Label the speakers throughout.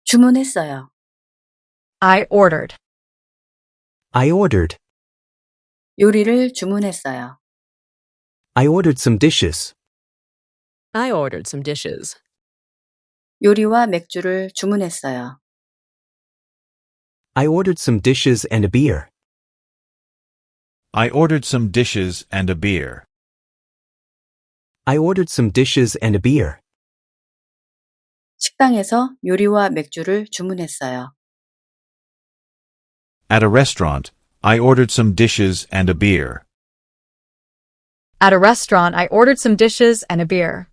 Speaker 1: 주문했어요.
Speaker 2: I ordered.
Speaker 3: I ordered.
Speaker 1: 요리를 주문했어요.
Speaker 3: I ordered some dishes.
Speaker 4: I ordered some dishes.
Speaker 1: 요리와 맥주를 주문했어요.
Speaker 3: I ordered some dishes and a beer.
Speaker 5: I ordered some dishes and a beer.
Speaker 3: I ordered some dishes and a beer.
Speaker 1: 식당에서 요리와 맥주를 주문했어요.
Speaker 5: At a restaurant, I ordered some dishes and a beer.
Speaker 2: At a restaurant, I ordered some dishes and a beer.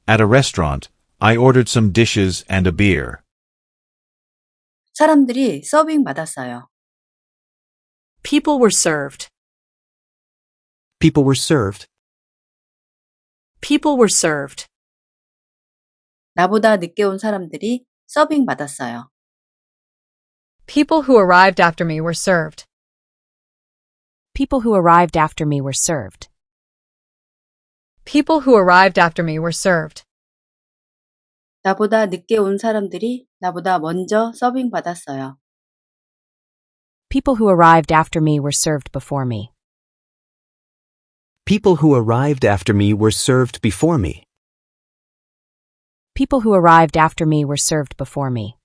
Speaker 5: At a restaurant, I ordered some dishes and a beer.
Speaker 1: 사람들이 서빙 받았어요.
Speaker 2: People were served.
Speaker 3: People were served.
Speaker 2: People were served.
Speaker 1: 나보다 늦게 온 사람들이 서빙 받았어요.
Speaker 2: People who arrived after me were served.
Speaker 6: People who arrived after me were served.
Speaker 2: People who arrived after me were served.
Speaker 1: 나보다 늦게 온 사람들이 나보다 먼저 서빙 받았어요.
Speaker 6: People who arrived after me were served before me.
Speaker 3: People who arrived after me were served before me.
Speaker 6: People who arrived after me were served before me.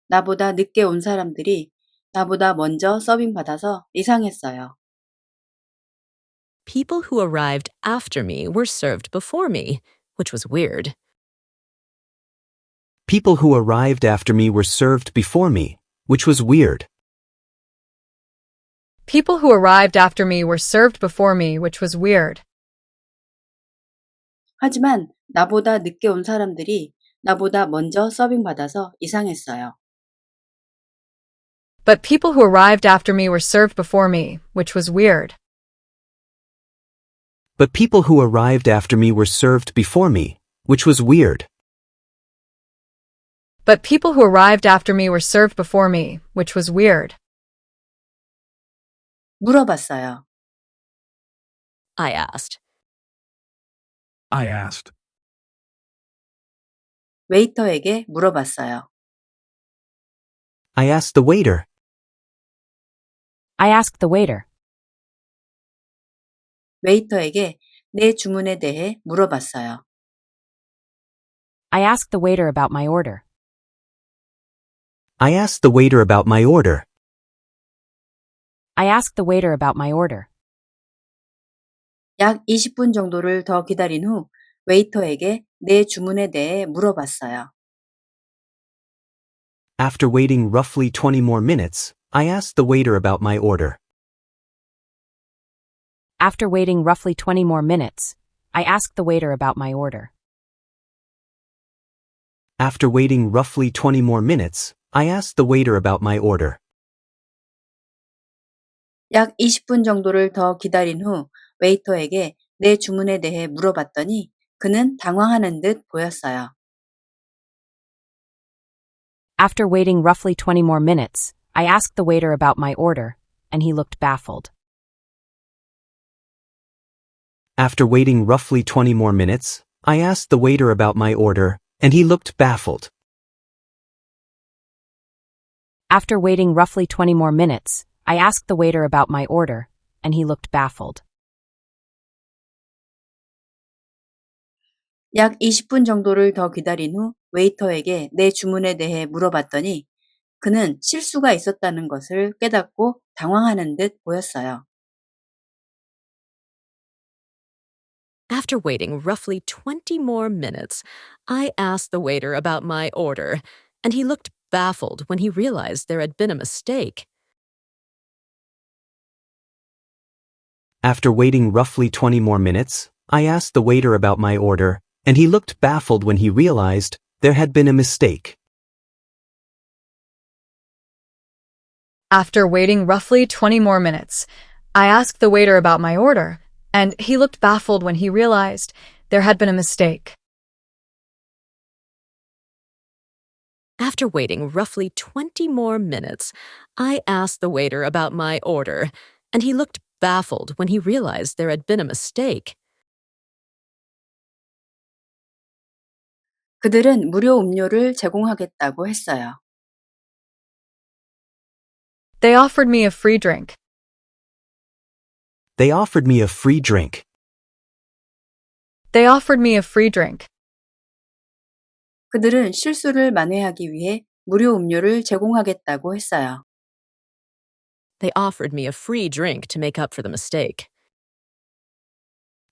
Speaker 1: 나보다 늦게 온 사람들이 나보다 먼저 서빙 받아서 이상했어요.
Speaker 4: People who arrived after me were served before me, which was weird.
Speaker 3: People who arrived after me were served before me, which was weird.
Speaker 2: People who arrived after me were served before me, which was weird.
Speaker 1: 하지만 나보다 늦게 온 사람들이 나보다 먼저 서빙 받아서 이상했어요.
Speaker 2: But people who arrived after me were served before me, which was weird.
Speaker 3: But people who arrived after me were served before me, which was weird.
Speaker 2: But people who arrived after me were served before me, which was weird.
Speaker 1: 물어봤어요.
Speaker 4: I asked.
Speaker 5: I asked.
Speaker 1: 웨이터에게 물어봤어요.
Speaker 3: I asked the waiter.
Speaker 6: I asked the waiter.
Speaker 1: 웨이터에게 내 주문에 대해 물어봤어요.
Speaker 6: I asked the waiter about my order.
Speaker 3: I asked the waiter about my order.
Speaker 6: I asked the waiter about my order.
Speaker 1: 약 20분 정도를 더 기다린 후 웨이터에게 내 주문에 대해 물어봤어요.
Speaker 3: After waiting roughly 20 more minutes, I asked the waiter about my order.
Speaker 6: After waiting roughly 20 more minutes, I asked the waiter about my order.
Speaker 3: After waiting roughly 20 more minutes, I asked the waiter about my order.
Speaker 1: 약 20분 정도를 더 기다린 후 웨이터에게 내 주문에 대해 물어봤더니 그는 당황하는 듯 보였어요.
Speaker 6: After waiting roughly 20 more minutes, I asked the waiter about my order, and he looked baffled.
Speaker 3: After waiting roughly 20 more minutes, I asked the waiter about my order, and he looked baffled.
Speaker 6: After waiting roughly 20 more minutes, I asked the waiter about my order, and he looked baffled.
Speaker 1: 약 20분 정도를 더 기다린 후 웨이터에게 내 주문에 대해 물어봤더니 그는 실수가 있었다는 것을 깨닫고 당황하는 듯 보였어요.
Speaker 4: After waiting roughly 20 more minutes, I asked the waiter about my order, and he looked baffled when he realized there had been a mistake.
Speaker 3: After waiting roughly 20 more minutes, I asked the waiter about my order, and he looked baffled when he realized there had been a mistake.
Speaker 2: After waiting roughly 20 more minutes, I asked the waiter about my order, and he looked baffled when he realized there had been a mistake.
Speaker 4: After waiting roughly 20 more minutes, I asked the waiter about my order, and he looked baffled when he realized there had been a mistake.
Speaker 1: 그들은 무료 음료를 제공하겠다고 했어요.
Speaker 2: They offered me a free drink.
Speaker 3: They offered me a free drink.
Speaker 2: They offered me a free drink.
Speaker 1: 그들은 실수를 만회하기 위해 무료 음료를 제공하겠다고 했어요.
Speaker 4: They offered me a free drink to make up for the mistake.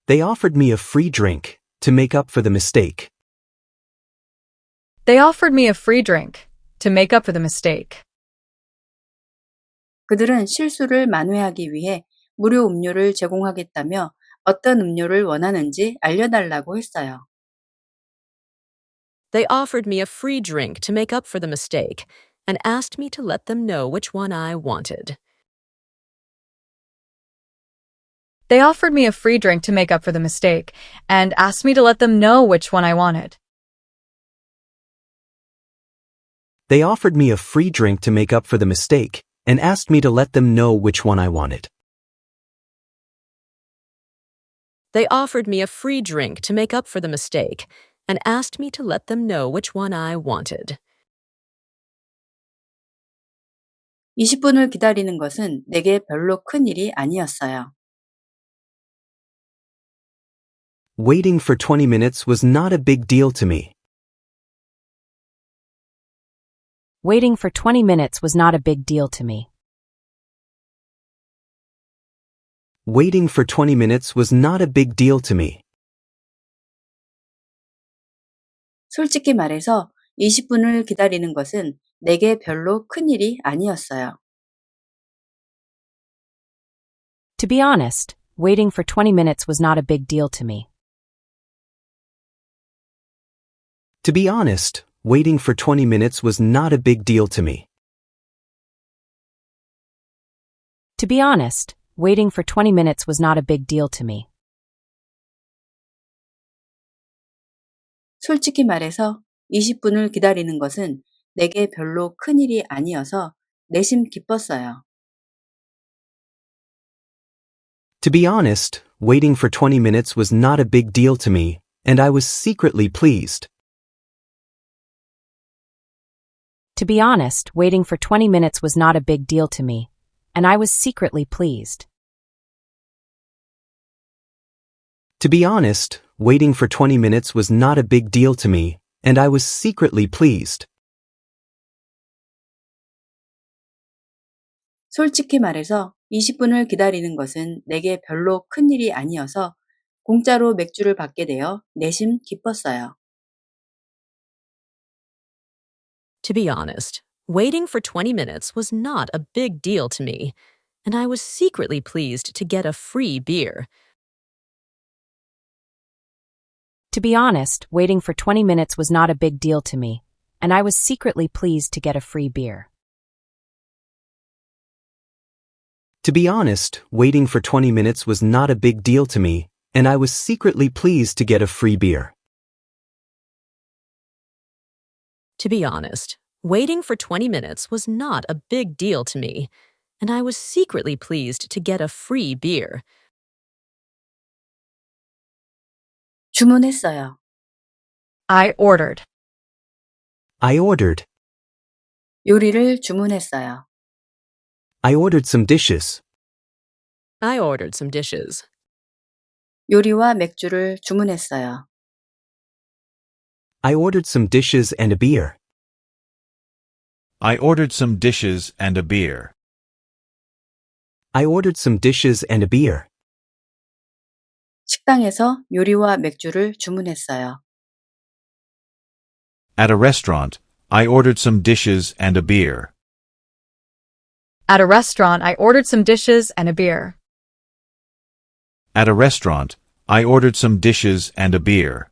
Speaker 3: They offered me a free drink to make up for the mistake.
Speaker 2: They offered me a free drink to make up for the mistake.
Speaker 1: 그들은 실수를 만회하기 위해 무료 음료를 제공하겠다며 어떤 음료를 원하는지 알려달라고 했어요.
Speaker 4: They offered me a free drink to make up for the mistake and asked me to let them know which one I wanted.
Speaker 2: They offered me a free drink to make up for the mistake and asked me to let them know which one I wanted.
Speaker 3: They offered me a free drink to make up for the mistake and asked me to let them know which one I wanted.
Speaker 4: They offered me a free drink to make up for the mistake and asked me to let them know which one I wanted.
Speaker 1: 20분을 기다리는 것은 내게 별로 큰 일이 아니었어요.
Speaker 3: Waiting for 20 minutes was not a big deal to me.
Speaker 6: Waiting for 20 minutes was not a big deal to me.
Speaker 3: Waiting for 20 minutes was not a big deal to me.
Speaker 1: 솔직히 말해서 20분을 기다리는 것은 내게 별로 큰 일이 아니었어요.
Speaker 6: To be honest, waiting for 20 minutes was not a big deal to me.
Speaker 3: To be honest, waiting for 20 minutes was not a big deal to me.
Speaker 6: To be honest, waiting for 20 minutes was not a big deal to me.
Speaker 1: 솔직히 말해서 20분을 기다리는 것은 내게 별로 큰 일이 아니어서 내심 기뻤어요.
Speaker 3: To be honest, waiting for 20 minutes was not a big deal to me, and I was secretly pleased.
Speaker 6: To be honest, waiting for 20 minutes was not a big deal to me, and I was secretly pleased.
Speaker 3: To be honest, waiting for 20 minutes was not a big deal to me, and I was secretly pleased.
Speaker 1: 솔직히 말해서 20분을 기다리는 것은 내게 별로 큰 일이 아니어서 공짜로 맥주를 받게 되어 내심 기뻤어요.
Speaker 4: To be honest, waiting for 20 minutes was not a big deal to me, and I was secretly pleased to get a free beer.
Speaker 6: To be honest, waiting for 20 minutes was not a big deal to me, and I was secretly pleased to get a free beer.
Speaker 3: To be honest, waiting for 20 minutes was not a big deal to me, and I was secretly pleased to get a free beer.
Speaker 4: To be honest, waiting for 20 minutes was not a big deal to me, and I was secretly pleased to get a free beer.
Speaker 1: 주문했어요.
Speaker 2: I ordered.
Speaker 3: I ordered.
Speaker 1: 요리를 주문했어요.
Speaker 3: I ordered some dishes.
Speaker 4: I ordered some dishes.
Speaker 1: 요리와 맥주를 주문했어요.
Speaker 3: I ordered some dishes and a beer.
Speaker 5: I ordered some dishes and a beer.
Speaker 3: I ordered some dishes and a beer.
Speaker 1: 식당에서 요리와 맥주를 주문했어요.
Speaker 5: At a restaurant, I ordered some dishes and a beer.
Speaker 2: At a restaurant, I ordered some dishes and a beer.
Speaker 5: At a restaurant, I ordered some dishes and a beer.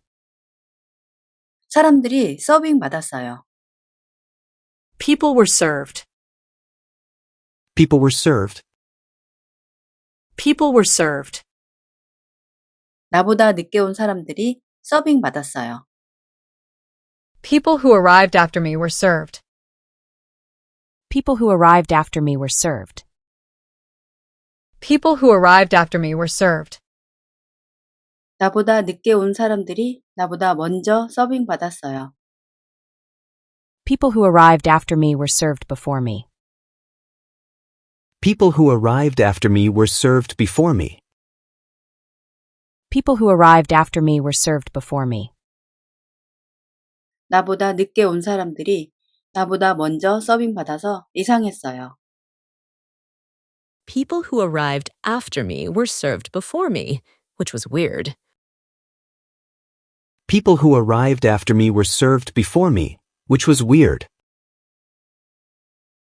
Speaker 1: 사람들이 서빙 받았어요.
Speaker 7: People were served.
Speaker 3: People were served.
Speaker 7: People were served.
Speaker 1: 나보다 늦게 온 사람들이 서빙 받았어요.
Speaker 2: People who arrived after me were served.
Speaker 6: People who arrived after me were served.
Speaker 2: People who arrived after me were served.
Speaker 1: 나보다 늦게 온 사람들이 나보다 먼저 서빙 받았어요.
Speaker 6: People who arrived after me were served before me.
Speaker 3: People who arrived after me were served before me.
Speaker 6: People who arrived after me were served before me.
Speaker 1: 나보다 늦게 온 사람들이 나보다 먼저 서빙받아서 이상했어요.
Speaker 4: People who arrived after me were served before me, which was weird.
Speaker 3: People who arrived after me were served before me, which was weird.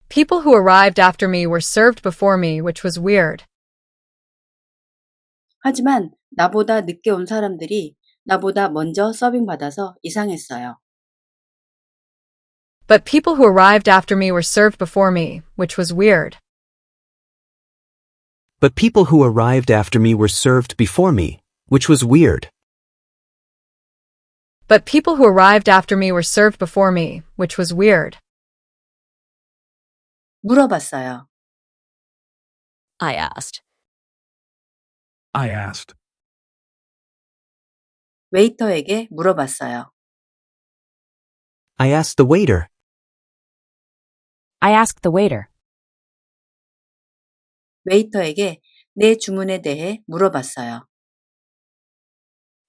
Speaker 2: People who arrived after me were served before me, which was weird.
Speaker 1: 하지만 나보다 늦게 온 사람들이 나보다 먼저 서빙받아서 이상했어요.
Speaker 2: But people who arrived after me were served before me, which was weird.
Speaker 3: But people who arrived after me were served before me, which was weird.
Speaker 2: But people who arrived after me were served before me, which was weird.
Speaker 1: 물어봤어요.
Speaker 4: I asked.
Speaker 8: I asked.
Speaker 1: 웨이터에게 물어봤어요.
Speaker 3: I asked the waiter.
Speaker 6: I asked the waiter.
Speaker 1: 웨이터에게 내 주문에 대해 물어봤어요.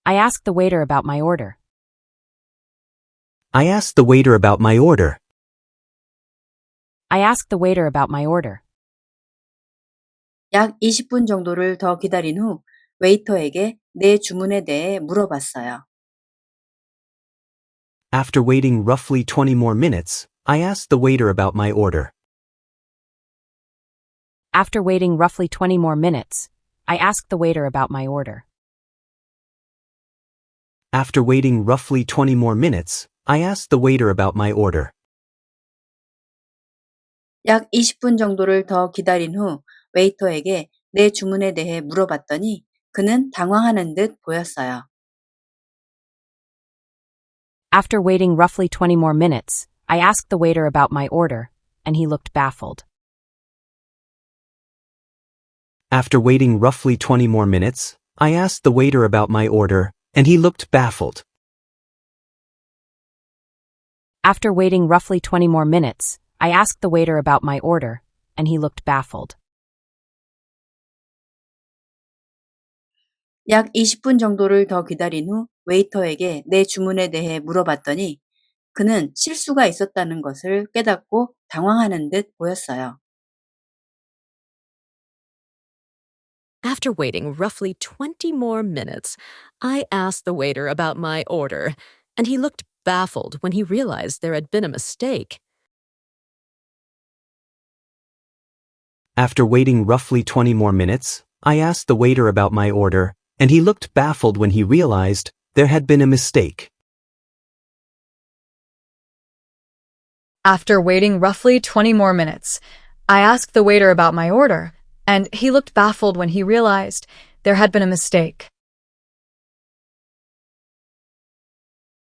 Speaker 6: I asked the waiter about my order.
Speaker 3: I asked the waiter about my order.
Speaker 6: I asked the waiter about my order.
Speaker 1: 약 20분 정도를 더 기다린 후 웨이터에게 내 주문에 대해 물어봤어요.
Speaker 3: After waiting roughly 20 more minutes, I asked the waiter about my order.
Speaker 6: After waiting roughly 20 more minutes, I asked the waiter about my order.
Speaker 3: After waiting roughly 20 more minutes, I asked the waiter about my order.
Speaker 1: 약 20분 정도를 더 기다린 후 웨이터에게 내 주문에 대해 물어봤더니 그는 당황하는 듯 보였어요.
Speaker 6: After waiting roughly 20 more minutes, I asked the waiter about my order, and he looked baffled.
Speaker 3: After waiting roughly 20 more minutes, I asked the waiter about my order, and he looked baffled.
Speaker 6: After waiting roughly 20 more minutes, I asked the waiter about my order, and he looked baffled.
Speaker 1: 약 20분 정도를 더 기다린 후 웨이터에게 내 주문에 대해 물어봤더니 그는 실수가 있었다는 것을 깨닫고 당황하는 듯 보였어요.
Speaker 4: After waiting roughly 20 more minutes, I asked the waiter about my order, and he looked baffled when he realized there had been a mistake.
Speaker 3: After waiting roughly 20 more minutes, I asked the waiter about my order, and he looked baffled when he realized there had been a mistake.
Speaker 2: After waiting roughly 20 more minutes, I asked the waiter about my order, and he looked baffled when he realized there had been a mistake.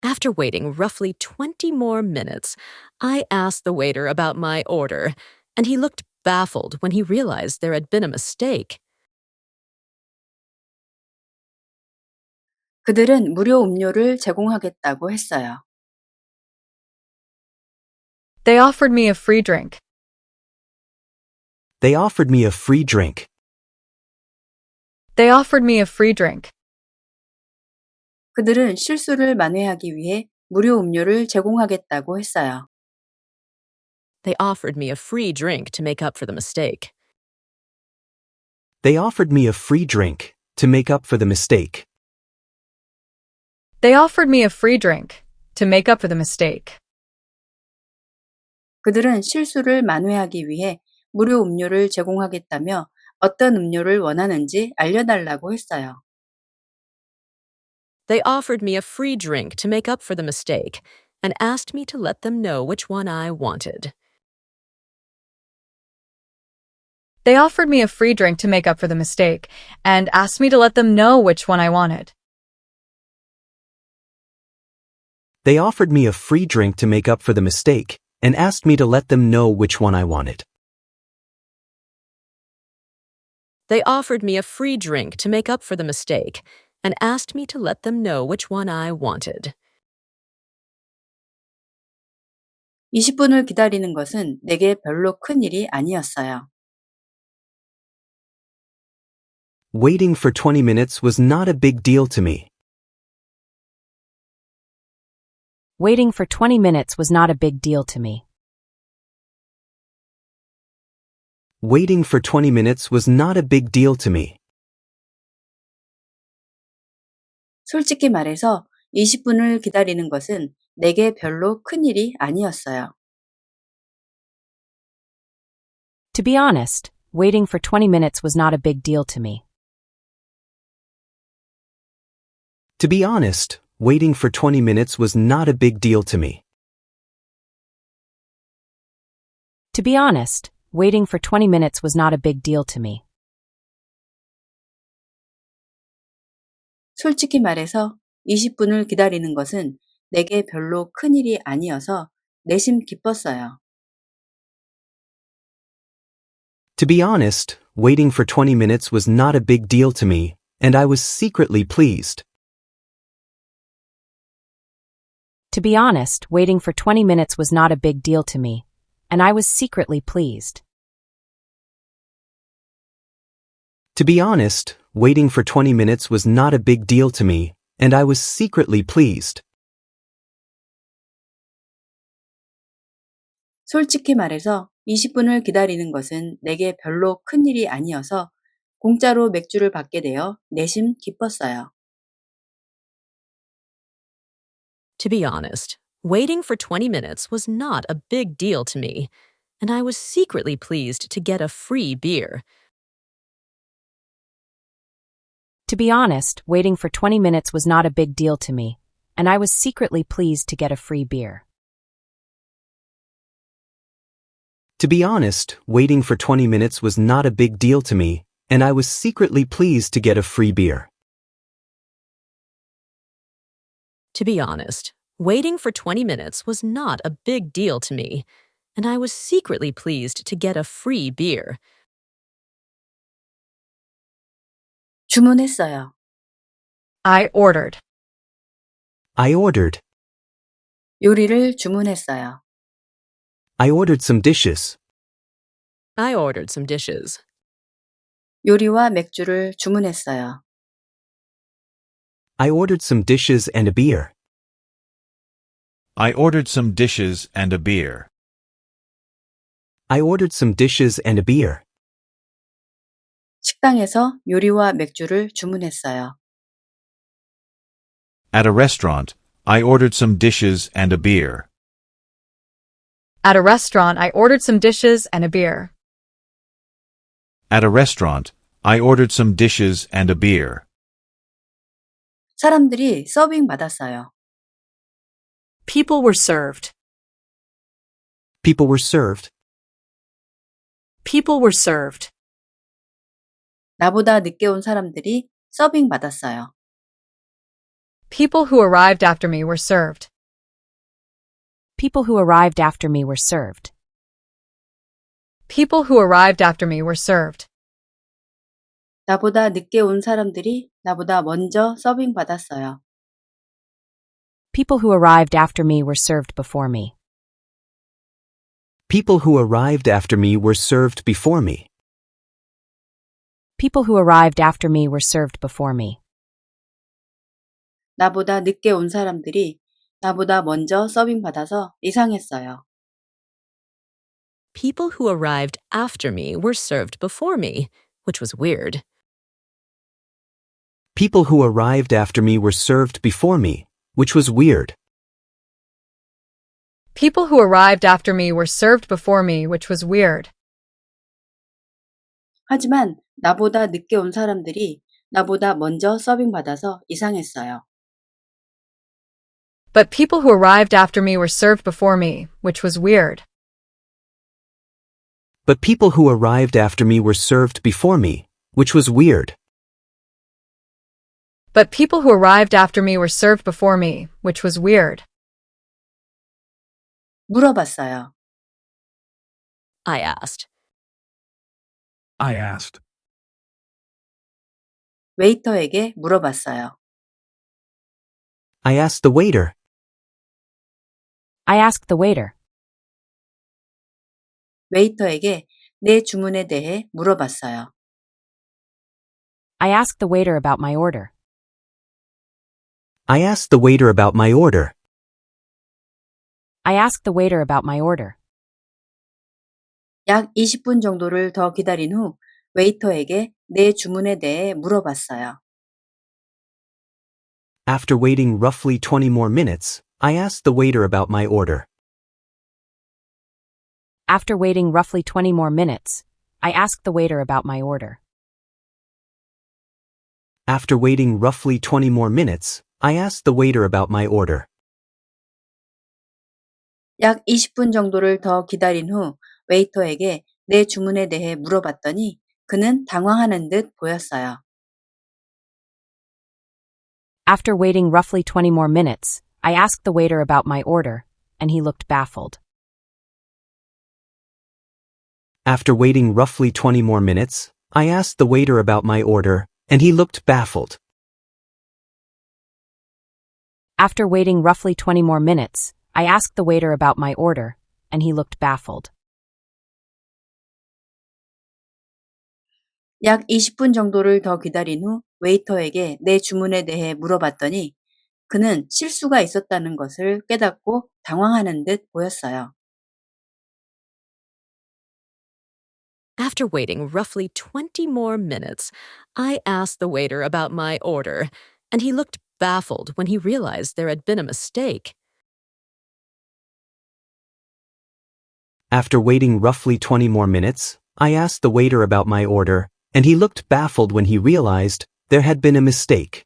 Speaker 4: After waiting roughly 20 more minutes, I asked the waiter about my order, and he looked baffled when he realized there had been a mistake.
Speaker 1: 그들은 무료 음료를 제공하겠다고 했어요.
Speaker 2: They offered me a free drink.
Speaker 3: They offered me a free drink.
Speaker 2: They offered me a free drink.
Speaker 1: 그들은 실수를 만회하기 위해 무료 음료를 제공하겠다고 했어요.
Speaker 4: They offered me a free drink to make up for the mistake.
Speaker 3: They offered me a free drink to make up for the mistake.
Speaker 2: They offered me a free drink to make up for the mistake.
Speaker 1: 그들은 실수를 만회하기 위해 무료 음료를 제공하겠다며 어떤 음료를 원하는지 알려달라고 했어요.
Speaker 4: They offered me a free drink to make up for the mistake and asked me to let them know which one I wanted.
Speaker 2: They offered me a free drink to make up for the mistake and asked me to let them know which one I wanted.
Speaker 3: They offered me a free drink to make up for the mistake and asked me to let them know which one I wanted.
Speaker 4: They offered me a free drink to make up for the mistake and asked me to let them know which one I wanted.
Speaker 1: 20분을 기다리는 것은 내게 별로 큰 일이 아니었어요.
Speaker 3: Waiting for 20 minutes was not a big deal to me.
Speaker 6: Waiting for 20 minutes was not a big deal to me.
Speaker 3: Waiting for 20 minutes was not a big deal to me.
Speaker 1: 솔직히 말해서 20분을 기다리는 것은 내게 별로 큰 일이 아니었어요.
Speaker 6: To be honest, waiting for 20 minutes was not a big deal to me.
Speaker 3: To be honest, waiting for 20 minutes was not a big deal to me.
Speaker 6: To be honest, waiting for 20 minutes was not a big deal to me.
Speaker 1: 솔직히 말해서 20분을 기다리는 것은 내게 별로 큰 일이 아니어서 내심 기뻤어요.
Speaker 3: To be honest, waiting for 20 minutes was not a big deal to me, and I was secretly pleased.
Speaker 6: To be honest, waiting for 20 minutes was not a big deal to me, and I was secretly pleased.
Speaker 3: To be honest, waiting for 20 minutes was not a big deal to me, and I was secretly pleased.
Speaker 1: 솔직히 말해서 20분을 기다리는 것은 내게 별로 큰 일이 아니어서 공짜로 맥주를 받게 되어 내심 기뻤어요.
Speaker 4: To be honest, waiting for 20 minutes was not a big deal to me, and I was secretly pleased to get a free beer.
Speaker 6: To be honest, waiting for 20 minutes was not a big deal to me, and I was secretly pleased to get a free beer.
Speaker 3: To be honest, waiting for 20 minutes was not a big deal to me, and I was secretly pleased to get a free beer.
Speaker 4: To be honest, waiting for 20 minutes was not a big deal to me, and I was secretly pleased to get a free beer.
Speaker 1: 주문했어요.
Speaker 2: I ordered.
Speaker 3: I ordered.
Speaker 1: 요리를 주문했어요.
Speaker 3: I ordered some dishes.
Speaker 4: I ordered some dishes.
Speaker 1: 요리와 맥주를 주문했어요.
Speaker 3: I ordered some dishes and a beer.
Speaker 5: I ordered some dishes and a beer.
Speaker 3: I ordered some dishes and a beer.
Speaker 1: 식당에서 요리와 맥주를 주문했어요.
Speaker 5: At a restaurant, I ordered some dishes and a beer.
Speaker 2: At a restaurant, I ordered some dishes and a beer.
Speaker 5: At a restaurant, I ordered some dishes and a beer.
Speaker 1: 사람들이 서빙 받았어요.
Speaker 7: People were served.
Speaker 3: People were served.
Speaker 7: People were served.
Speaker 1: 나보다 늦게 온 사람들이 서빙 받았어요.
Speaker 2: People who arrived after me were served.
Speaker 6: People who arrived after me were served.
Speaker 2: People who arrived after me were served.
Speaker 1: 나보다 늦게 온 사람들이 나보다 먼저 서빙 받았어요.
Speaker 6: People who arrived after me were served before me.
Speaker 3: People who arrived after me were served before me.
Speaker 6: People who arrived after me were served before me.
Speaker 1: 나보다 늦게 온 사람들이 나보다 먼저 서빙 받아서 이상했어요.
Speaker 4: People who arrived after me were served before me, which was weird.
Speaker 3: People who arrived after me were served before me, which was weird.
Speaker 2: People who arrived after me were served before me, which was weird.
Speaker 1: 하지만 나보다 늦게 온 사람들이 나보다 먼저 서빙 받아서 이상했어요.
Speaker 2: But people who arrived after me were served before me, which was weird.
Speaker 3: But people who arrived after me were served before me, which was weird.
Speaker 2: But people who arrived after me were served before me, which was weird.
Speaker 1: 물어봤어요.
Speaker 4: I asked.
Speaker 8: I asked.
Speaker 1: 웨이터에게 물어봤어요.
Speaker 3: I asked the waiter.
Speaker 6: I asked the waiter.
Speaker 1: 웨이터에게 내 주문에 대해 물어봤어요.
Speaker 6: I asked the waiter about my order.
Speaker 3: I asked the waiter about my order.
Speaker 6: I asked the waiter about my order.
Speaker 1: 약 20분 정도를 더 기다린 후 웨이터에게 내 주문에 대해 물어봤어요.
Speaker 3: After waiting roughly 20 more minutes, I asked the waiter about my order.
Speaker 6: After waiting roughly 20 more minutes, I asked the waiter about my order.
Speaker 3: After waiting roughly 20 more minutes, I asked the waiter about my order.
Speaker 1: 약 20분 정도를 더 기다린 후 웨이터에게 내 주문에 대해 물어봤더니 그는 당황하는 듯 보였어요.
Speaker 6: After waiting roughly 20 more minutes, I asked the waiter about my order, and he looked baffled.
Speaker 3: After waiting roughly 20 more minutes, I asked the waiter about my order, and he looked baffled.
Speaker 6: After waiting roughly 20 more minutes, I asked the waiter about my order, and he looked baffled.
Speaker 1: 약 20분 정도를 더 기다린 후 웨이터에게 내 주문에 대해 물어봤더니 그는 실수가 있었다는 것을 깨닫고 당황하는 듯 보였어요.
Speaker 4: After waiting roughly 20 more minutes, I asked the waiter about my order, and he looked baffled when he realized there had been a mistake.
Speaker 3: After waiting roughly 20 more minutes, I asked the waiter about my order, and he looked baffled when he realized there had been a mistake.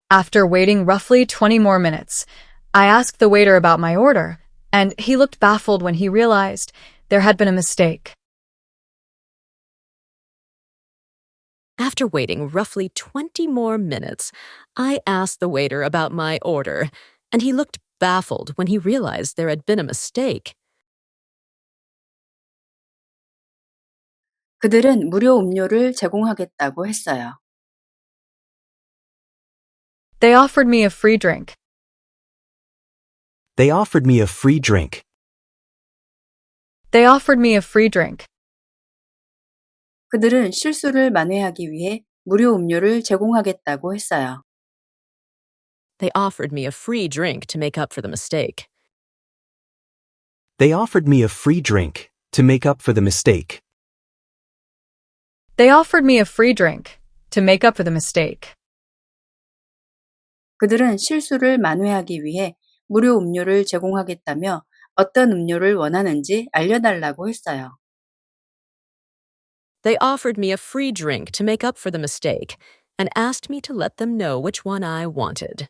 Speaker 2: After waiting roughly 20 more minutes, I asked the waiter about my order, and he looked baffled when he realized there had been a mistake.
Speaker 4: After waiting roughly 20 more minutes, I asked the waiter about my order, and he looked baffled when he realized there had been a mistake.
Speaker 1: 그들은 무료 음료를 제공하겠다고 했어요.
Speaker 2: They offered me a free drink.
Speaker 3: They offered me a free drink.
Speaker 2: They offered me a free drink.
Speaker 1: 그들은 실수를 만회하기 위해 무료 음료를 제공하겠다고 했어요.
Speaker 4: They offered me a free drink to make up for the mistake.
Speaker 3: They offered me a free drink to make up for the mistake.
Speaker 2: They offered me a free drink to make up for the mistake.
Speaker 1: 그들은 실수를 만회하기 위해 무료 음료를 제공하겠다며 어떤 음료를 원하는지 알려달라고 했어요.
Speaker 4: They offered me a free drink to make up for the mistake and asked me to let them know which one I wanted.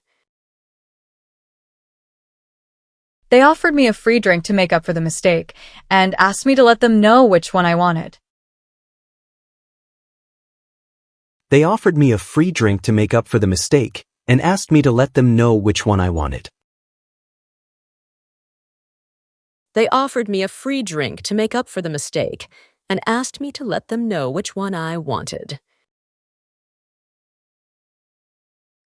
Speaker 2: They offered me a free drink to make up for the mistake and asked me to let them know which one I wanted.
Speaker 3: They offered me a free drink to make up for the mistake and asked me to let them know which one I wanted.
Speaker 4: They offered me a free drink to make up for the mistake and asked me to let them know which one I wanted.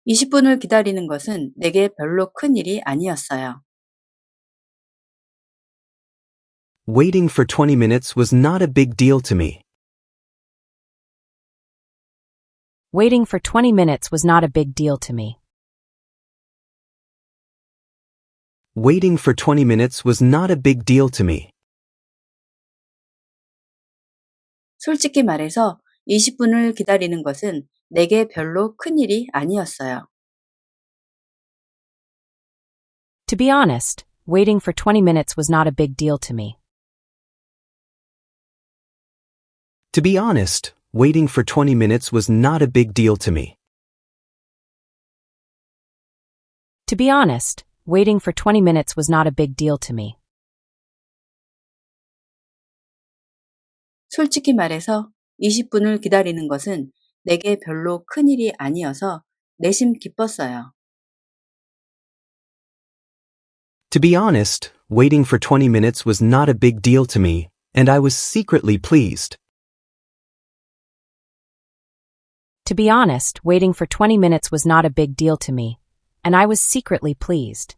Speaker 1: 20분을 기다리는 것은 내게 별로 큰 일이 아니었어요.
Speaker 3: Waiting for 20 minutes was not a big deal to me.
Speaker 6: Waiting for 20 minutes was not a big deal to me.
Speaker 3: Waiting for 20 minutes was not a big deal to me.
Speaker 1: 솔직히 말해서 20분을 기다리는 것은 내게 별로 큰 일이 아니었어요.
Speaker 6: To be honest, waiting for 20 minutes was not a big deal to me.
Speaker 3: To be honest, waiting for 20 minutes was not a big deal to me.
Speaker 6: To be honest, waiting for 20 minutes was not a big deal to me.
Speaker 1: 솔직히 말해서 20분을 기다리는 것은 내게 별로 큰 일이 아니어서 내심 기뻤어요.
Speaker 3: To be honest, waiting for 20 minutes was not a big deal to me, and I was secretly pleased.
Speaker 6: To be honest, waiting for 20 minutes was not a big deal to me, and I was secretly pleased.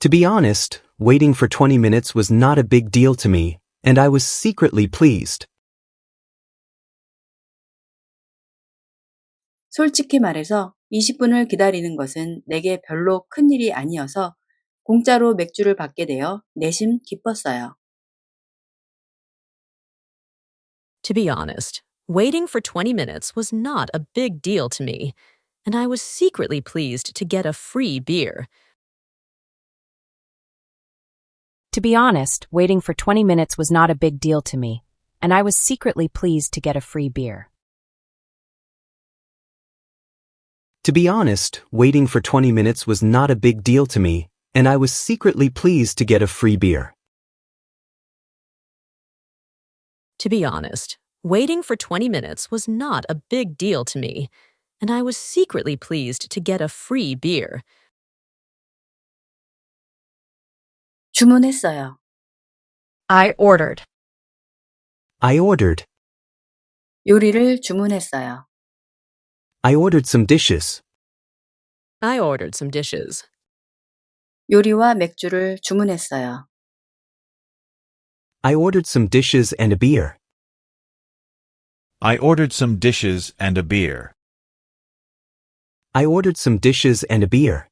Speaker 3: To be honest, waiting for 20 minutes was not a big deal to me, and I was secretly pleased.
Speaker 1: 솔직히 말해서 20분을 기다리는 것은 내게 별로 큰 일이 아니어서 공짜로 맥주를 받게 되어 내심 기뻤어요.
Speaker 4: To be honest, waiting for 20 minutes was not a big deal to me, and I was secretly pleased to get a free beer.
Speaker 6: To be honest, waiting for 20 minutes was not a big deal to me, and I was secretly pleased to get a free beer.
Speaker 3: To be honest, waiting for 20 minutes was not a big deal to me, and I was secretly pleased to get a free beer.
Speaker 4: To be honest, waiting for 20 minutes was not a big deal to me, and I was secretly pleased to get a free beer.
Speaker 1: 주문했어요.
Speaker 2: I ordered.
Speaker 3: I ordered.
Speaker 1: 요리를 주문했어요.
Speaker 3: I ordered some dishes.
Speaker 4: I ordered some dishes.
Speaker 1: 요리와 맥주를 주문했어요.
Speaker 3: I ordered some dishes and a beer.
Speaker 5: I ordered some dishes and a beer.
Speaker 3: I ordered some dishes and a beer.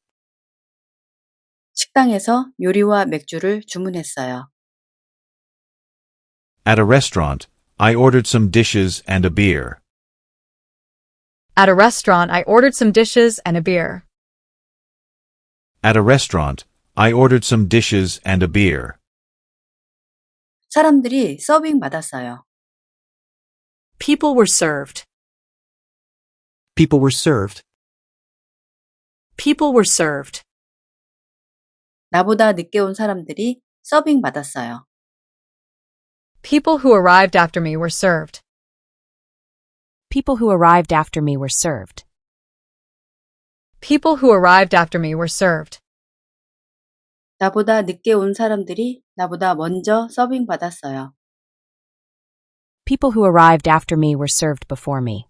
Speaker 1: 식당에서 요리와 맥주를 주문했어요.
Speaker 5: At a restaurant, I ordered some dishes and a beer.
Speaker 2: At a restaurant, I ordered some dishes and a beer.
Speaker 5: At a restaurant, I ordered some dishes and a beer.
Speaker 1: 사람들이 서빙 받았어요.
Speaker 7: People were served.
Speaker 3: People were served.
Speaker 7: People were served.
Speaker 1: 나보다 늦게 온 사람들이 서빙 받았어요.
Speaker 2: People who arrived after me were served.
Speaker 6: People who arrived after me were served.
Speaker 2: People who arrived after me were served.
Speaker 1: 나보다 늦게 온 사람들이 나보다 먼저 서빙 받았어요.
Speaker 6: People who arrived after me were served before me.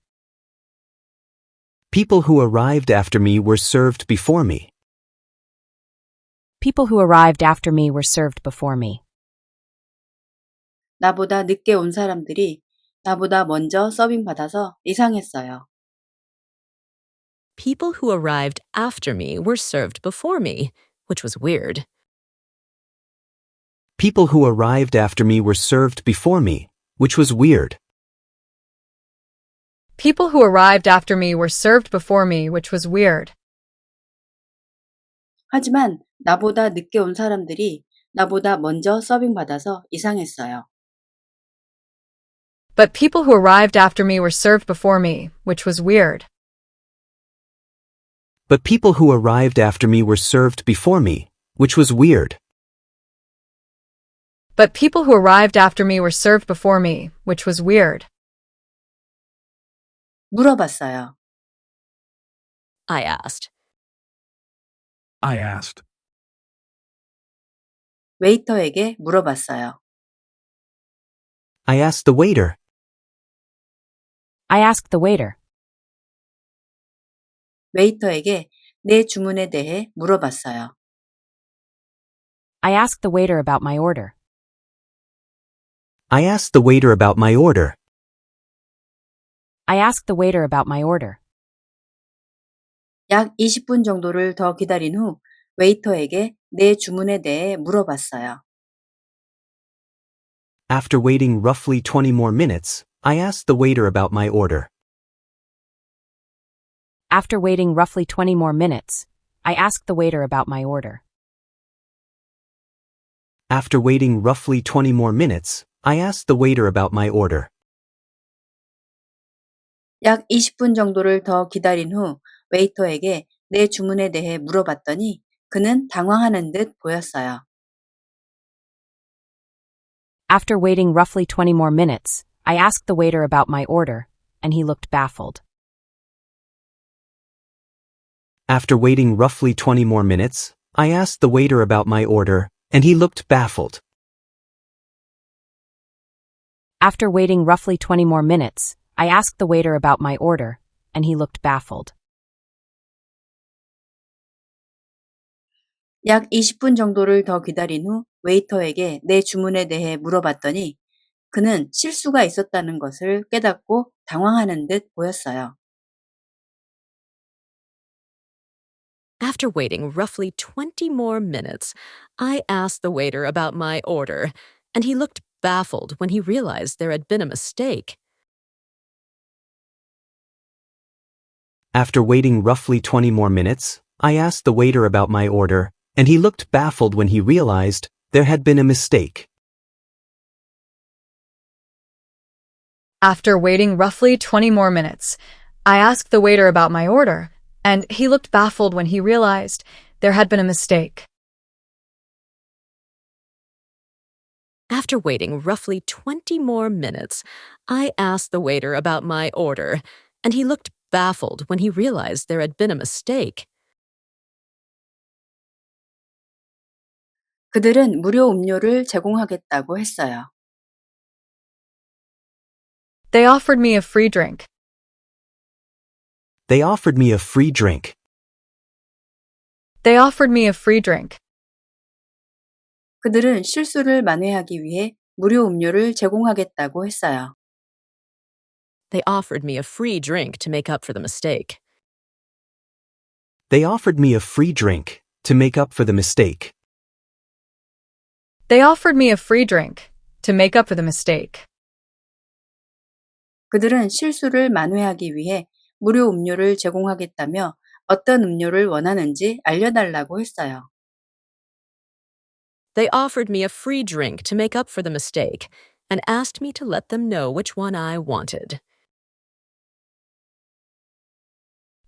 Speaker 3: People who arrived after me were served before me.
Speaker 6: People who arrived after me were served before me.
Speaker 1: 나보다 늦게 온 사람들이 나보다 먼저 서빙 받아서 이상했어요.
Speaker 4: People who arrived after me were served before me, which was weird.
Speaker 3: People who arrived after me were served before me, which was weird.
Speaker 2: People who arrived after me were served before me, which was weird.
Speaker 1: 하지만 나보다 늦게 온 사람들이 나보다 먼저 서빙 받아서 이상했어요.
Speaker 2: But people who arrived after me were served before me, which was weird.
Speaker 3: But people who arrived after me were served before me, which was weird.
Speaker 2: But people who arrived after me were served before me, which was weird.
Speaker 1: 물어봤어요.
Speaker 4: I asked.
Speaker 8: I asked.
Speaker 1: 웨이터에게 물어봤어요.
Speaker 3: I asked the waiter.
Speaker 6: I asked the waiter.
Speaker 1: 웨이터에게 내 주문에 대해 물어봤어요.
Speaker 6: I asked the waiter about my order.
Speaker 3: I asked the waiter about my order.
Speaker 6: I asked the waiter about my order.
Speaker 1: 약 20분 정도를 더 기다린 후 웨이터에게 내 주문에 대해 물어봤어요.
Speaker 3: After waiting roughly 20 more minutes, I asked the waiter about my order.
Speaker 6: After waiting roughly 20 more minutes, I asked the waiter about my order.
Speaker 3: After waiting roughly 20 more minutes, I asked the waiter about my order.
Speaker 1: 약 20분 정도를 더 기다린 후 웨이터에게 내 주문에 대해 물어봤더니 그는 당황하는 듯 보였어요.
Speaker 6: After waiting roughly 20 more minutes, I asked the waiter about my order, and he looked baffled.
Speaker 3: After waiting roughly 20 more minutes, I asked the waiter about my order, and he looked baffled.
Speaker 6: After waiting roughly 20 more minutes, I asked the waiter about my order, and he looked baffled.
Speaker 1: 약 20분 정도를 더 기다린 후 웨이터에게 내 주문에 대해 물어봤더니 그는 실수가 있었다는 것을 깨닫고 당황하는 듯 보였어요.
Speaker 4: After waiting roughly 20 more minutes, I asked the waiter about my order, and he looked baffled when he realized there had been a mistake.
Speaker 3: After waiting roughly 20 more minutes, I asked the waiter about my order, and he looked baffled when he realized there had been a mistake.
Speaker 2: After waiting roughly 20 more minutes, I asked the waiter about my order, and he looked baffled when he realized there had been a mistake.
Speaker 4: After waiting roughly 20 more minutes, I asked the waiter about my order, and he looked baffled when he realized there had been a mistake.
Speaker 1: 그들은 무료 음료를 제공하겠다고 했어요.
Speaker 2: They offered me a free drink.
Speaker 3: They offered me a free drink.
Speaker 2: They offered me a free drink.
Speaker 1: 그들은 실수를 만회하기 위해 무료 음료를 제공하겠다고 했어요.
Speaker 4: They offered me a free drink to make up for the mistake.
Speaker 3: They offered me a free drink to make up for the mistake.
Speaker 2: They offered me a free drink to make up for the mistake.
Speaker 1: 그들은 실수를 만회하기 위해 무료 음료를 제공하겠다며 어떤 음료를 원하는지 알려달라고 했어요.
Speaker 4: They offered me a free drink to make up for the mistake and asked me to let them know which one I wanted.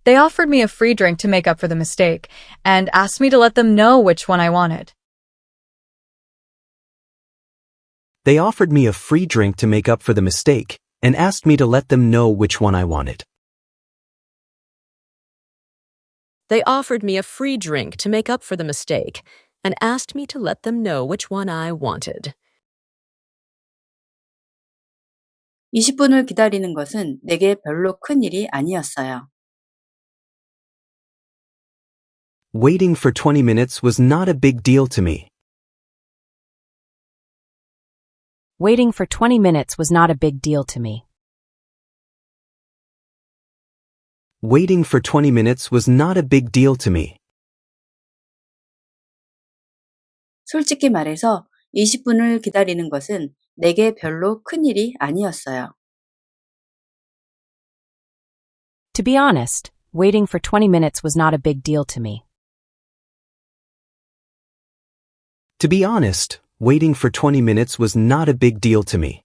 Speaker 2: They offered me a free drink to make up for the mistake and asked me to let them know which one I wanted.
Speaker 3: They offered me a free drink to make up for the mistake and asked me to let them know which one I wanted.
Speaker 4: They offered me a free drink to make up for the mistake and asked me to let them know which one I wanted.
Speaker 1: 20분을 기다리는 것은 내게 별로 큰 일이 아니었어요.
Speaker 3: Waiting for 20 minutes was not a big deal to me.
Speaker 6: Waiting for 20 minutes was not a big deal to me.
Speaker 3: Waiting for 20 minutes was not a big deal to me.
Speaker 1: 솔직히 말해서 20분을 기다리는 것은 내게 별로 큰 일이 아니었어요.
Speaker 6: To be honest, waiting for 20 minutes was not a big deal to me.
Speaker 3: To be honest, waiting for 20 minutes was not a big deal to me.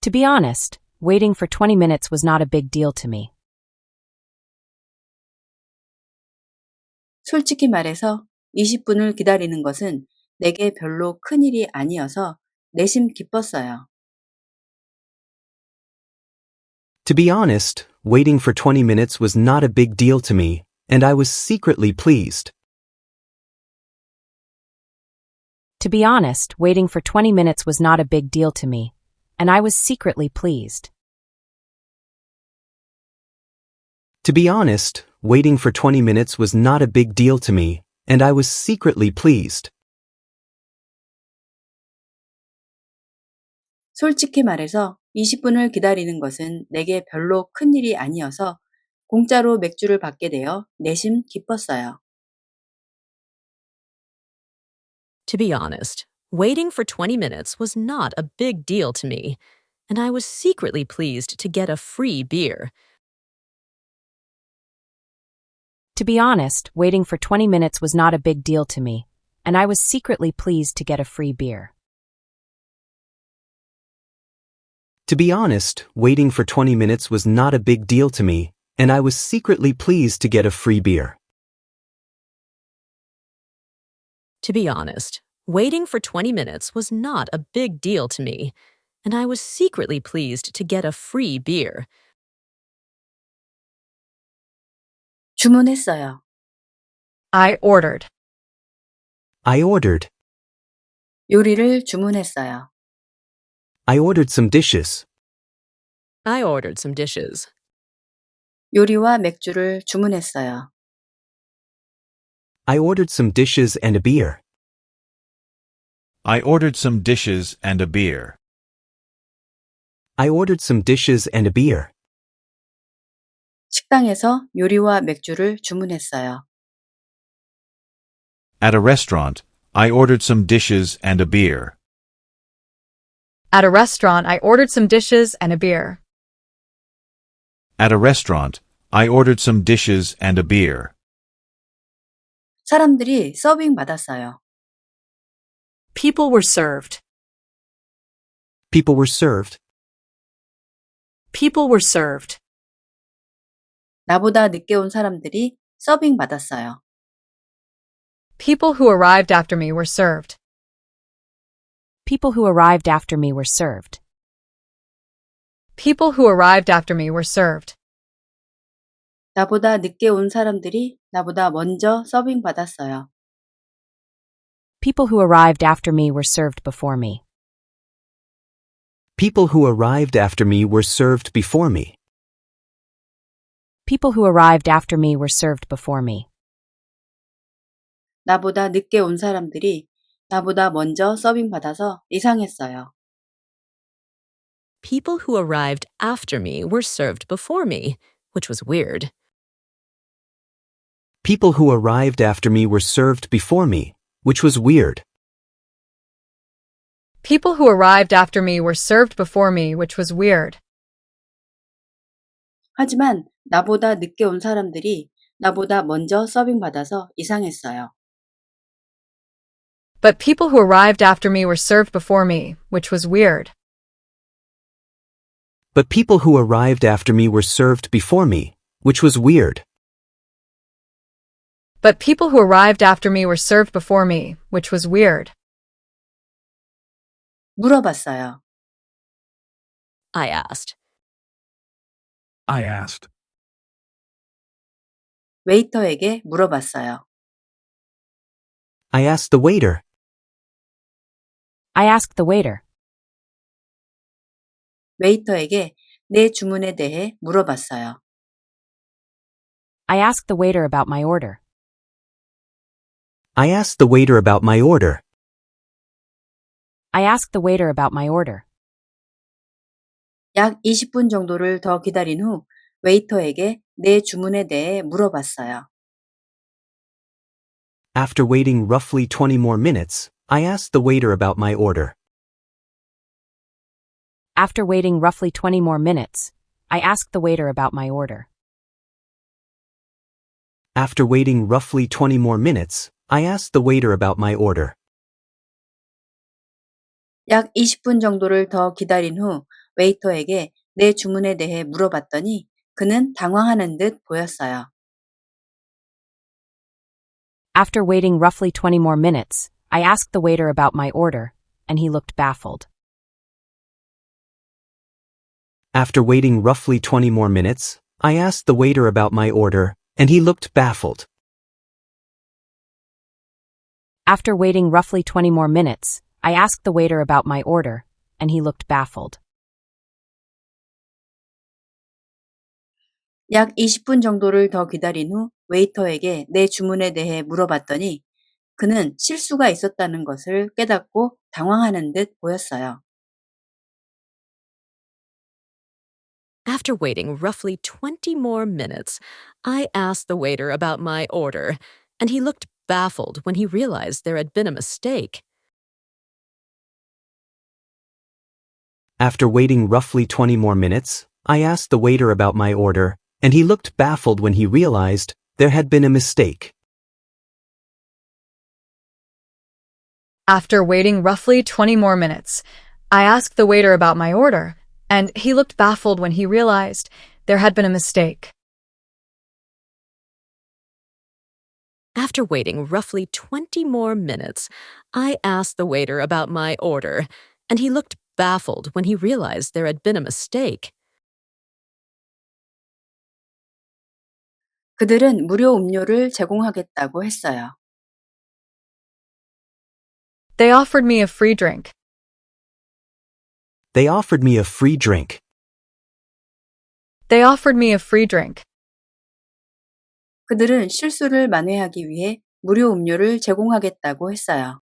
Speaker 6: To be honest, waiting for 20 minutes was not a big deal to me.
Speaker 1: 솔직히 말해서 20분을 기다리는 것은 내게 별로 큰 일이 아니어서 내심 기뻤어요.
Speaker 3: To be honest, waiting for 20 minutes was not a big deal to me, and I was secretly pleased.
Speaker 6: To be honest, waiting for 20 minutes was not a big deal to me, and I was secretly pleased.
Speaker 3: To be honest, waiting for 20 minutes was not a big deal to me, and I was secretly pleased.
Speaker 1: 솔직히 말해서 20분을 기다리는 것은 내게 별로 큰 일이 아니어서 공짜로 맥주를 받게 되어 내심 기뻤어요.
Speaker 4: To be honest, waiting for 20 minutes was not a big deal to me, and I was secretly pleased to get a free beer.
Speaker 6: To be honest, waiting for 20 minutes was not a big deal to me, and I was secretly pleased to get a free beer.
Speaker 3: To be honest, waiting for 20 minutes was not a big deal to me, and I was secretly pleased to get a free beer.
Speaker 4: To be honest, waiting for 20 minutes was not a big deal to me, and I was secretly pleased to get a free beer.
Speaker 1: 주문했어요.
Speaker 2: I ordered.
Speaker 3: I ordered.
Speaker 1: 요리를 주문했어요.
Speaker 3: I ordered some dishes.
Speaker 4: I ordered some dishes.
Speaker 1: 요리와 맥주를 주문했어요.
Speaker 3: I ordered some dishes and a beer.
Speaker 5: I ordered some dishes and a beer.
Speaker 3: I ordered some dishes and a beer.
Speaker 1: 식당에서 요리와 맥주를 주문했어요.
Speaker 5: At a restaurant, I ordered some dishes and a beer.
Speaker 2: At a restaurant, I ordered some dishes and a beer.
Speaker 5: At a restaurant, I ordered some dishes and a beer.
Speaker 1: 사람들이 서빙 받았어요.
Speaker 7: People were served.
Speaker 3: People were served.
Speaker 7: People were served.
Speaker 1: 나보다 늦게 온 사람들이 서빙 받았어요.
Speaker 2: People who arrived after me were served.
Speaker 6: People who arrived after me were served.
Speaker 2: People who arrived after me were served.
Speaker 1: 나보다 늦게 온 사람들이 나보다 먼저 서빙 받았어요.
Speaker 6: People who arrived after me were served before me.
Speaker 3: People who arrived after me were served before me.
Speaker 6: People who arrived after me were served before me.
Speaker 1: 나보다 늦게 온 사람들이 나보다 먼저 서빙 받아서 이상했어요.
Speaker 4: People who arrived after me were served before me, which was weird.
Speaker 3: People who arrived after me were served before me, which was weird.
Speaker 2: People who arrived after me were served before me, which was weird.
Speaker 1: 하지만 나보다 늦게 온 사람들이 나보다 먼저 서빙 받아서 이상했어요.
Speaker 2: But people who arrived after me were served before me, which was weird.
Speaker 3: But people who arrived after me were served before me, which was weird.
Speaker 2: But people who arrived after me were served before me, which was weird.
Speaker 1: 물어봤어요.
Speaker 4: I asked.
Speaker 8: I asked.
Speaker 1: 웨이터에게 물어봤어요.
Speaker 3: I asked the waiter.
Speaker 6: I asked the waiter.
Speaker 1: 웨이터에게 내 주문에 대해 물어봤어요.
Speaker 6: I asked the waiter about my order.
Speaker 3: I asked the waiter about my order.
Speaker 6: I asked the waiter about my order.
Speaker 1: 약 20분 정도를 더 기다린 후 웨이터에게 내 주문에 대해 물어봤어요.
Speaker 3: After waiting roughly 20 more minutes, I asked the waiter about my order.
Speaker 6: After waiting roughly 20 more minutes, I asked the waiter about my order.
Speaker 3: After waiting roughly 20 more minutes, I asked the waiter about my order.
Speaker 1: 약 20분 정도를 더 기다린 후 웨이터에게 내 주문에 대해 물어봤더니 그는 당황하는 듯 보였어요.
Speaker 6: After waiting roughly 20 more minutes, I asked the waiter about my order, and he looked baffled.
Speaker 3: After waiting roughly 20 more minutes, I asked the waiter about my order, and he looked baffled.
Speaker 6: After waiting roughly 20 more minutes, I asked the waiter about my order, and he looked baffled.
Speaker 1: 약 20분 정도를 더 기다린 후 웨이터에게 내 주문에 대해 물어봤더니 그는 실수가 있었다는 것을 깨닫고 당황하는 듯 보였어요.
Speaker 4: After waiting roughly 20 more minutes, I asked the waiter about my order, and he looked baffled when he realized there had been a mistake.
Speaker 3: After waiting roughly 20 more minutes, I asked the waiter about my order, and he looked baffled when he realized there had been a mistake.
Speaker 2: After waiting roughly 20 more minutes, I asked the waiter about my order, and he looked baffled when he realized there had been a mistake.
Speaker 4: After waiting roughly 20 more minutes, I asked the waiter about my order, and he looked baffled when he realized there had been a mistake.
Speaker 1: 그들은 무료 음료를 제공하겠다고 했어요.
Speaker 2: They offered me a free drink.
Speaker 3: They offered me a free drink.
Speaker 2: They offered me a free drink.
Speaker 1: 그들은 실수를 만회하기 위해 무료 음료를 제공하겠다고 했어요.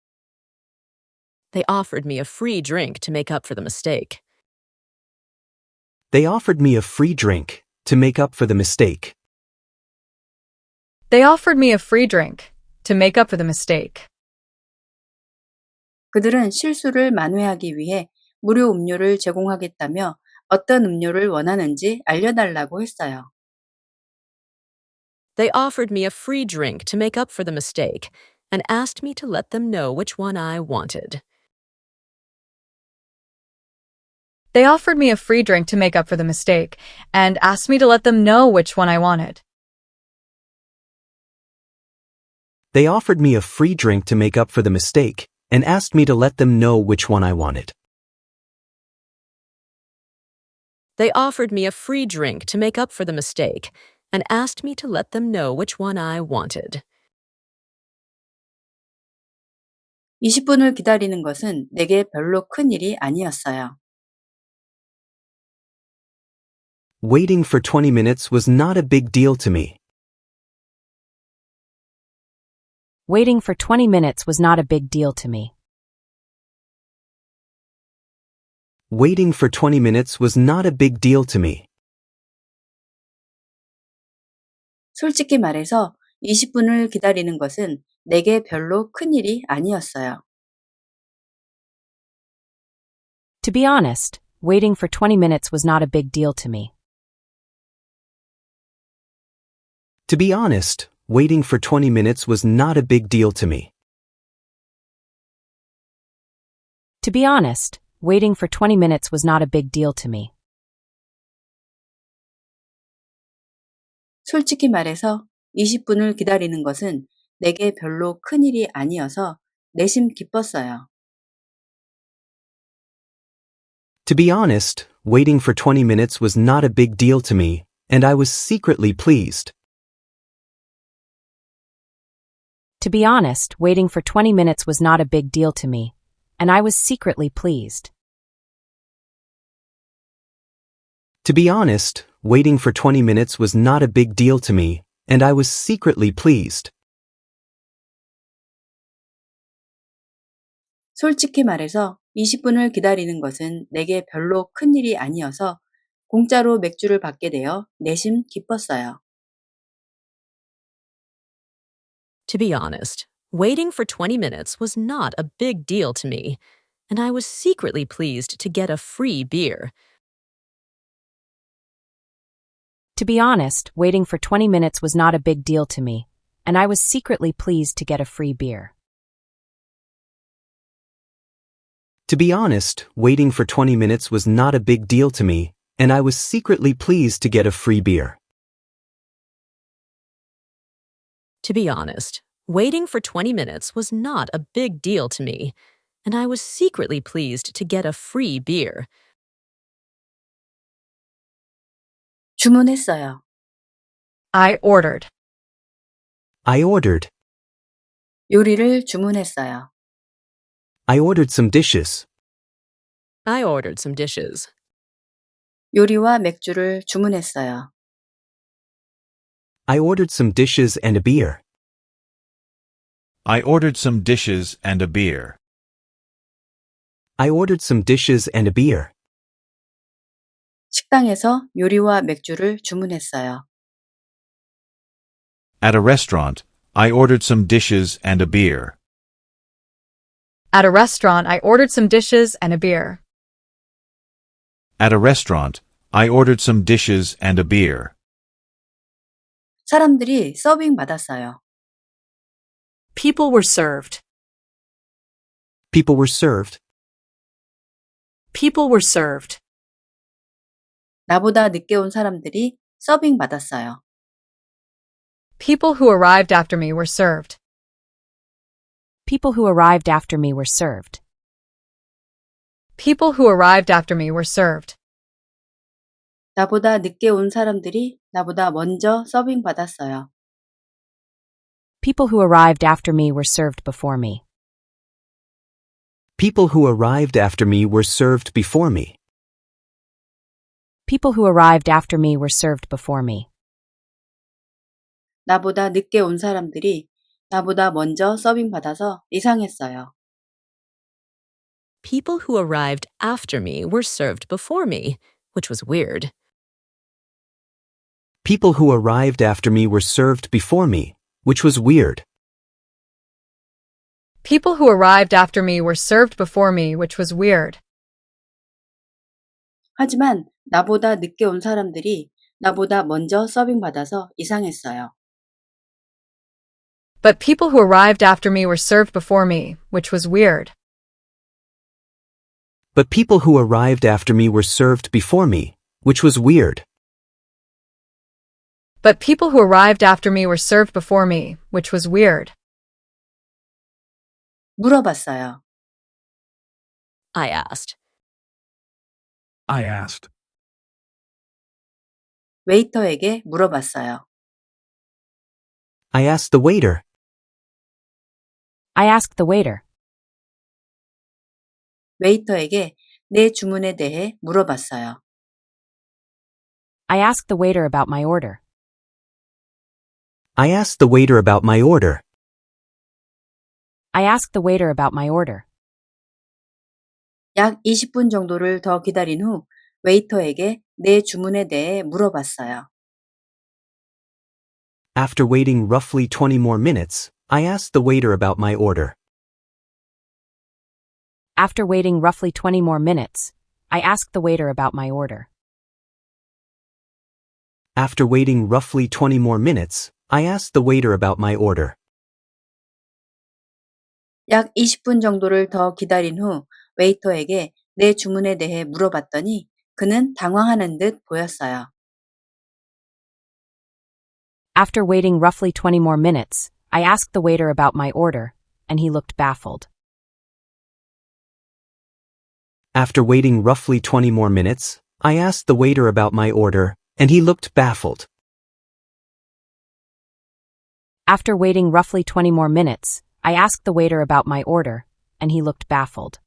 Speaker 4: They offered me a free drink to make up for the mistake.
Speaker 3: They offered me a free drink to make up for the mistake.
Speaker 2: They offered me a free drink to make up for the mistake.
Speaker 1: 그들은 실수를 만회하기 위해 무료 음료를 제공하겠다며 어떤 음료를 원하는지 알려달라고 했어요.
Speaker 4: They offered me a free drink to make up for the mistake and asked me to let them know which one I wanted.
Speaker 2: They offered me a free drink to make up for the mistake and asked me to let them know which one I wanted.
Speaker 3: They offered me a free drink to make up for the mistake and asked me to let them know which one I wanted.
Speaker 4: They offered me a free drink to make up for the mistake and asked me to let them know which one I wanted.
Speaker 1: 20분을 기다리는 것은 내게 별로 큰 일이 아니었어요.
Speaker 3: Waiting for 20 minutes was not a big deal to me.
Speaker 6: Waiting for 20 minutes was not a big deal to me.
Speaker 3: Waiting for 20 minutes was not a big deal to me.
Speaker 1: 솔직히 말해서 20분을 기다리는 것은 내게 별로 큰 일이 아니었어요.
Speaker 6: To be honest, waiting for 20 minutes was not a big deal to me.
Speaker 3: To be honest, waiting for 20 minutes was not a big deal to me.
Speaker 6: To be honest, waiting for 20 minutes was not a big deal to me.
Speaker 1: 솔직히 말해서 20분을 기다리는 것은 내게 별로 큰 일이 아니어서 내심 기뻤어요.
Speaker 3: To be honest, waiting for 20 minutes was not a big deal to me, and I was secretly pleased.
Speaker 6: To be honest, waiting for 20 minutes was not a big deal to me, and I was secretly pleased.
Speaker 3: To be honest, waiting for 20 minutes was not a big deal to me, and I was secretly pleased.
Speaker 1: 솔직히 말해서 20분을 기다리는 것은 내게 별로 큰 일이 아니어서 공짜로 맥주를 받게 되어 내심 기뻤어요.
Speaker 4: To be honest, waiting for 20 minutes was not a big deal to me, and I was secretly pleased to get a free beer.
Speaker 6: To be honest, waiting for 20 minutes was not a big deal to me, and I was secretly pleased to get a free beer.
Speaker 3: To be honest, waiting for 20 minutes was not a big deal to me, and I was secretly pleased to get a free beer.
Speaker 4: To be honest, waiting for 20 minutes was not a big deal to me, and I was secretly pleased to get a free beer.
Speaker 1: 주문했어요.
Speaker 2: I ordered.
Speaker 3: I ordered.
Speaker 1: 요리를 주문했어요.
Speaker 3: I ordered some dishes.
Speaker 4: I ordered some dishes.
Speaker 1: 요리와 맥주를 주문했어요.
Speaker 3: I ordered some dishes and a beer.
Speaker 5: I ordered some dishes and a beer.
Speaker 3: I ordered some dishes and a beer.
Speaker 1: 식당에서 요리와 맥주를 주문했어요.
Speaker 5: At a restaurant, I ordered some dishes and a beer.
Speaker 2: At a restaurant, I ordered some dishes and a beer.
Speaker 5: At a restaurant, I ordered some dishes and a beer.
Speaker 1: 사람들이 서빙 받았어요.
Speaker 7: People were served.
Speaker 3: People were served.
Speaker 7: People were served.
Speaker 1: 나보다 늦게 온 사람들이 서빙 받았어요.
Speaker 2: People who arrived after me were served.
Speaker 6: People who arrived after me were served.
Speaker 2: People who arrived after me were served.
Speaker 1: 나보다 늦게 온 사람들이 나보다 먼저 서빙 받았어요.
Speaker 6: People who arrived after me were served before me.
Speaker 3: People who arrived after me were served before me.
Speaker 6: People who arrived after me were served before me.
Speaker 1: 나보다 늦게 온 사람들이 나보다 먼저 서빙 받아서 이상했어요.
Speaker 4: People who arrived after me were served before me, which was weird.
Speaker 3: People who arrived after me were served before me, which was weird.
Speaker 2: People who arrived after me were served before me, which was weird.
Speaker 1: 하지만 나보다 늦게 온 사람들이 나보다 먼저 서빙 받아서 이상했어요.
Speaker 2: But people who arrived after me were served before me, which was weird.
Speaker 3: But people who arrived after me were served before me, which was weird.
Speaker 2: But people who arrived after me were served before me, which was weird.
Speaker 1: 물어봤어요.
Speaker 4: I asked.
Speaker 8: I asked.
Speaker 1: 웨이터에게 물어봤어요.
Speaker 3: I asked the waiter.
Speaker 6: I asked the waiter.
Speaker 1: 웨이터에게 내 주문에 대해 물어봤어요.
Speaker 6: I asked the waiter about my order.
Speaker 3: I asked the waiter about my order.
Speaker 6: I asked the waiter about my order.
Speaker 1: 약 20분 정도를 더 기다린 후 웨이터에게 내 주문에 대해 물어봤어요.
Speaker 3: After waiting roughly 20 more minutes, I asked the waiter about my order.
Speaker 6: After waiting roughly 20 more minutes, I asked the waiter about my order.
Speaker 3: After waiting roughly 20 more minutes, I asked the waiter about my order.
Speaker 1: 약 20분 정도를 더 기다린 후 웨이터에게 내 주문에 대해 물어봤더니 그는 당황하는 듯 보였어요.
Speaker 6: After waiting roughly 20 more minutes, I asked the waiter about my order, and he looked baffled.
Speaker 3: After waiting roughly 20 more minutes, I asked the waiter about my order, and he looked baffled.
Speaker 6: After waiting roughly 20 more minutes, I asked the waiter about my order, and he looked baffled.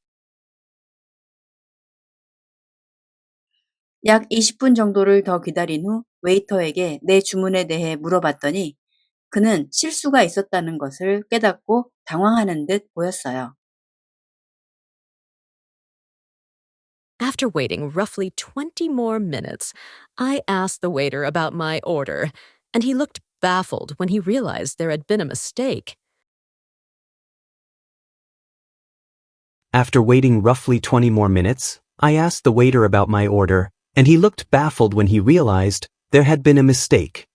Speaker 1: 약 20분 정도를 더 기다린 후 웨이터에게 내 주문에 대해 물어봤더니 그는 실수가 있었다는 것을 깨닫고 당황하는 듯 보였어요.
Speaker 4: After waiting roughly 20 more minutes, I asked the waiter about my order, and he looked baffled when he realized there had been a mistake.
Speaker 3: After waiting roughly 20 more minutes, I asked the waiter about my order, and he looked baffled when he realized there had been a mistake.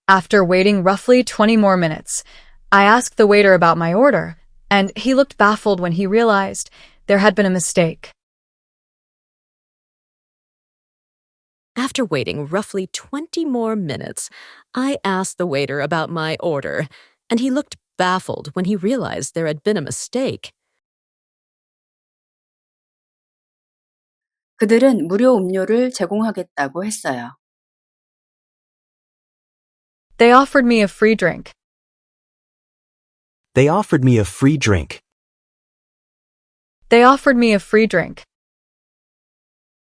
Speaker 2: After waiting roughly 20 more minutes, I asked the waiter about my order, and he looked baffled when he realized there had been a mistake.
Speaker 4: After waiting roughly 20 more minutes, I asked the waiter about my order, and he looked baffled when he realized there had been a mistake.
Speaker 1: 그들은 무료 음료를 제공하겠다고 했어요.
Speaker 2: They offered me a free drink.
Speaker 3: They offered me a free drink.
Speaker 2: They offered me a free drink.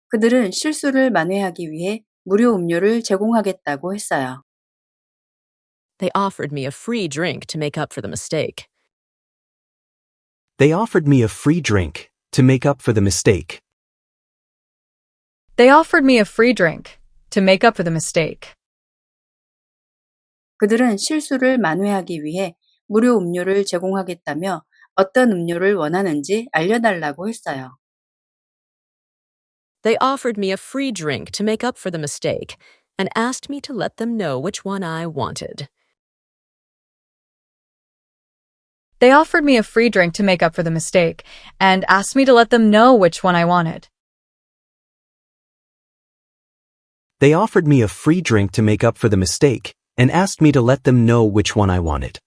Speaker 1: 그들은 실수를 만회하기 위해 무료 음료를 제공하겠다고 했어요.
Speaker 4: They offered me a free drink to make up for the mistake.
Speaker 3: They offered me a free drink to make up for the mistake.
Speaker 2: They offered me a free drink to make up for the mistake.
Speaker 1: 그들은 실수를 만회하기 위해 무료 음료를 제공하겠다며 어떤 음료를 원하는지 알려달라고 했어요.
Speaker 4: They offered me a free drink to make up for the mistake and asked me to let them know which one I wanted.
Speaker 2: They offered me a free drink to make up for the mistake and asked me to let them know which one I wanted.
Speaker 3: They offered me a free drink to make up for the mistake and asked me to let them know which one I wanted.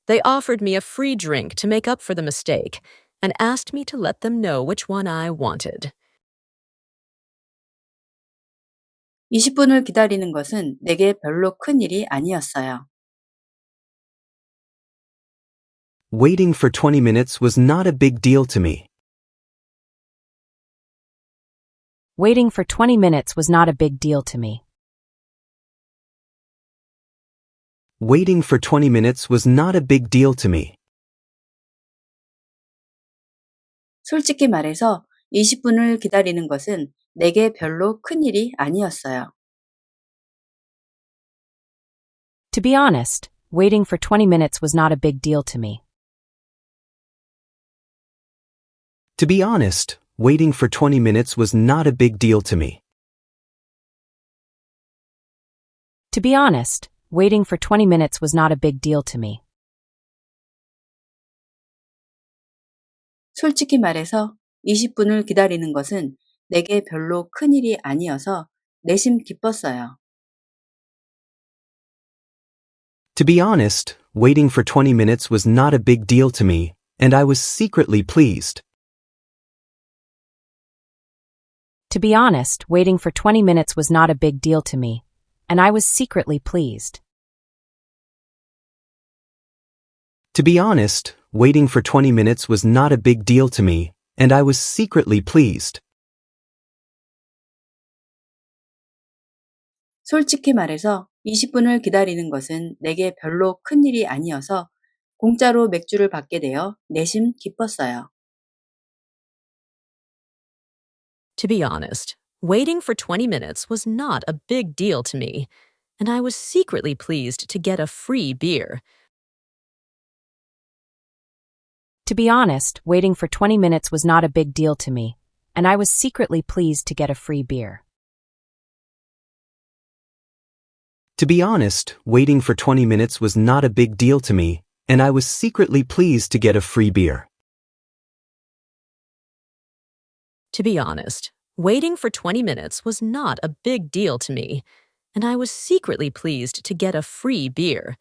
Speaker 4: They offered me a free drink to make up for the mistake and asked me to let them know which one I wanted.
Speaker 1: 20분을 기다리는 것은 내게 별로 큰 일이 아니었어요.
Speaker 3: Waiting for 20 minutes was not a big deal to me.
Speaker 6: Waiting for 20 minutes was not a big deal to me.
Speaker 3: Waiting for 20 minutes was not a big deal to me.
Speaker 1: 솔직히 말해서 20분을 기다리는 것은 내게 별로 큰 일이 아니었어요.
Speaker 6: To be honest, waiting for 20 minutes was not a big deal to me.
Speaker 3: To be honest, waiting for 20 minutes was not a big deal to me.
Speaker 6: To be honest, waiting for 20 minutes was not a big deal to me.
Speaker 1: 솔직히 말해서 20분을 기다리는 것은 내게 별로 큰 일이 아니어서 내심 기뻤어요.
Speaker 3: To be honest, waiting for 20 minutes was not a big deal to me, and I was secretly pleased.
Speaker 6: To be honest, waiting for 20 minutes was not a big deal to me, and I was secretly pleased.
Speaker 3: To be honest, waiting for 20 minutes was not a big deal to me, and I was secretly pleased.
Speaker 1: 솔직히 말해서 20분을 기다리는 것은 내게 별로 큰 일이 아니어서 공짜로 맥주를 받게 되어 내심 기뻤어요.
Speaker 4: To be honest, waiting for 20 minutes was not a big deal to me, and I was secretly pleased to get a free beer.
Speaker 6: To be honest, waiting for 20 minutes was not a big deal to me, and I was secretly pleased to get a free beer.
Speaker 3: To be honest, waiting for 20 minutes was not a big deal to me, and I was secretly pleased to get a free beer.
Speaker 4: To be honest, waiting for 20 minutes was not a big deal to me, and I was secretly pleased to get a free beer.